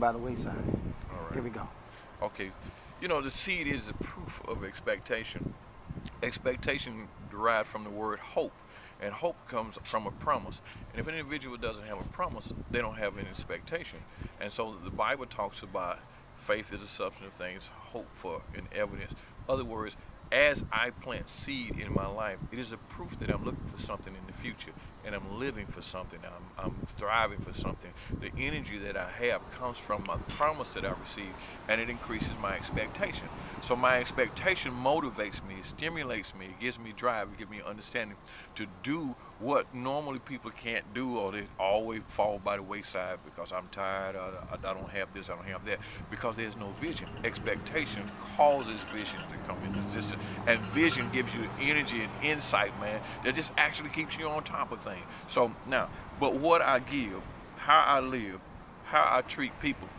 by the wayside. All right. Here we go. Okay. You know, the seed is the proof of expectation. Expectation derived from the word hope, and hope comes from a promise. And if an individual doesn't have a promise, they don't have any expectation. And so the Bible talks about faith is the substance of things, hope for an evidence. Other words, as I plant seed in my life, it is a proof that I'm looking for something in the future, and I'm living for something, I'm thriving for something. The energy that I have comes from my promise that I received, and it increases my expectation. So my expectation motivates me, it stimulates me, it gives me drive, it gives me understanding to do what normally people can't do, or they always fall by the wayside because I'm tired, I don't have this, I don't have that, because there's no vision. Expectation causes vision to come into existence, and vision gives you energy and insight, man, that just actually keeps you on top of things. So now, but what I give, how I live, how I treat people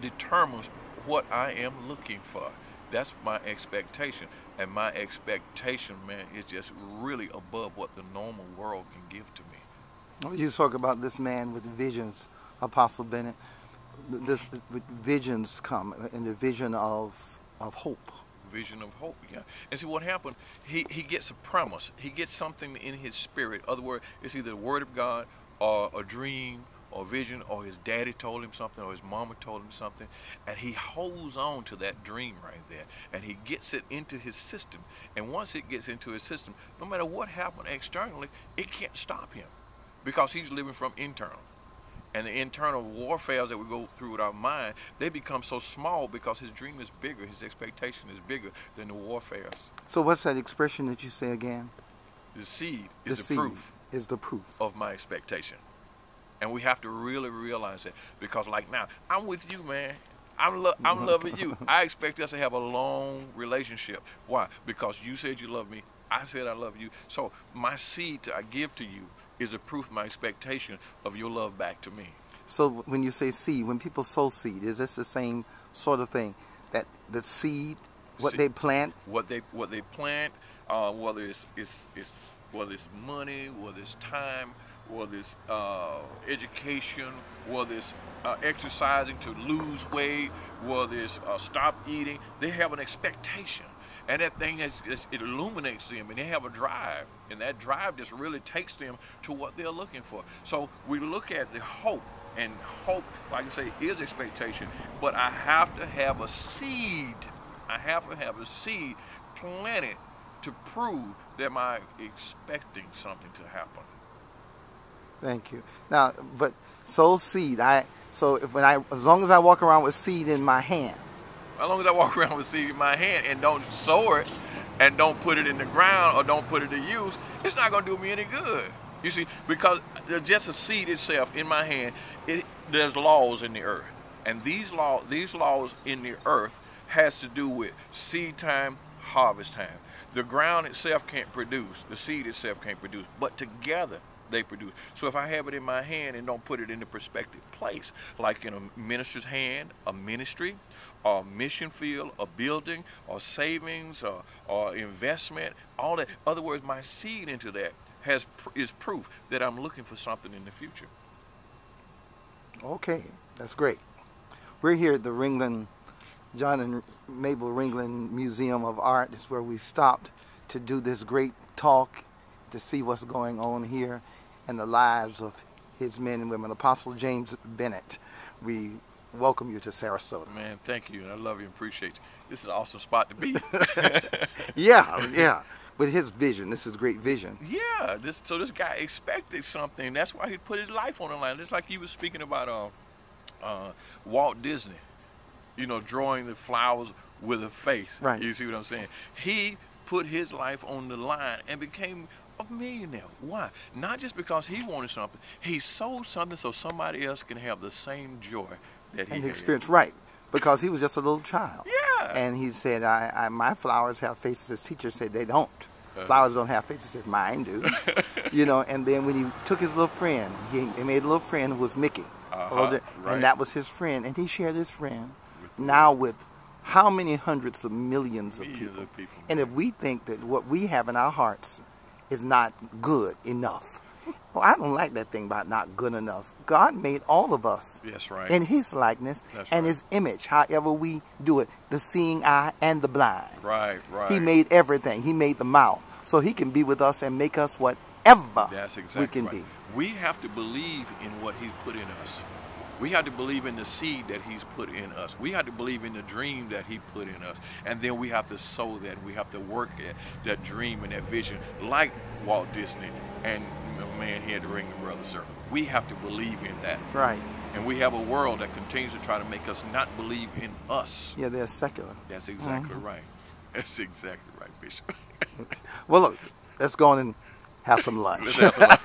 determines what I am looking for. That's my expectation, and my expectation, man, is just really above what the normal world can give to me. You talk about this man with visions, Apostle Bennett. Visions come in the vision of hope. Vision of hope, yeah. And see what happened, he gets a promise. He gets something in his spirit. In other words, it's either the word of God or a dream or vision, or his daddy told him something, or his mama told him something, and he holds on to that dream right there, and he gets it into his system. And once it gets into his system, no matter what happened externally, it can't stop him, because he's living from internal. And the internal warfare that we go through with our mind, they become so small because his dream is bigger, his expectation is bigger than the warfare. So what's that expression that you say again? The seed is the proof. Is the proof of my expectation. And we have to really realize that, because like now, I'm with you, man. I'm loving you. I expect us to have a long relationship. Why? Because you said you love me. I said I love you. So my seed I give to you is a proof of my expectation of your love back to me. So when you say seed, when people sow seed, is this the same sort of thing? That the seed, what they plant? What they plant, whether it's money, whether it's time, whether it's education, whether it's exercising to lose weight, whether it's stop eating, they have an expectation. And that thing, it illuminates them, and they have a drive. And that drive just really takes them to what they're looking for. So we look at the hope, and hope, like I say, is expectation. But I have to have a seed. I have to have a seed planted to prove that I'm expecting something to happen. Thank you. Now, but sow seed. As long as I walk around with seed in my hand. As long as I walk around with seed in my hand and don't sow it and don't put it in the ground or don't put it to use, it's not going to do me any good. You see, because just a seed itself in my hand, there's laws in the earth. And these laws in the earth has to do with seed time, harvest time. The ground itself can't produce, the seed itself can't produce, but together they produce. So if I have it in my hand and don't put it in the prospective place, like in a minister's hand, a ministry, or a mission field, a building, or savings, or investment, all that. In other words, my seed into that is proof that I'm looking for something in the future. Okay, that's great. We're here at the John and Mabel Ringland Museum of Art. It's where we stopped to do this great talk, to see what's going on here and the lives of his men and women. Apostle James Bennett, we welcome you to Sarasota. Man, thank you, and I love you and appreciate you. This is an awesome spot to be. yeah. With his vision, this is great vision. Yeah, so this guy expected something. That's why he put his life on the line. Just like he was speaking about Walt Disney, you know, drawing the flowers with a face. Right. You see what I'm saying? He put his life on the line and became a millionaire. Why? Not just because he wanted something. He sold something so somebody else can have the same joy that he had. Experience, right. Because he was just a little child. Yeah. And he said, my flowers have faces. His teacher said they don't. Flowers don't have faces. He said, mine do. You know, and then when he took his little friend, he made a little friend who was Mickey. Right. And that was his friend. And he shared his friend now with how many hundreds of millions of people. And if we think that what we have in our hearts is not good enough, Well, I don't like that thing about not good enough. God made all of us That's right. in his likeness That's and right. his image, however we do it, the seeing eye and the blind. Right, right. He made everything. He made the mouth. So he can be with us and make us whatever That's exactly we can right. be. We have to believe in what he's put in us. We have to believe in the seed that he's put in us. We have to believe in the dream that he put in us. And then we have to sow that. We have to work at that dream and that vision like Walt Disney and the man he had to ring the brother circle. We have to believe in that. Right. And we have a world that continues to try to make us not believe in us. Yeah, they're secular. That's exactly right. That's exactly right, Bishop. Well, look, let's go on and have some lunch. Let's have some lunch.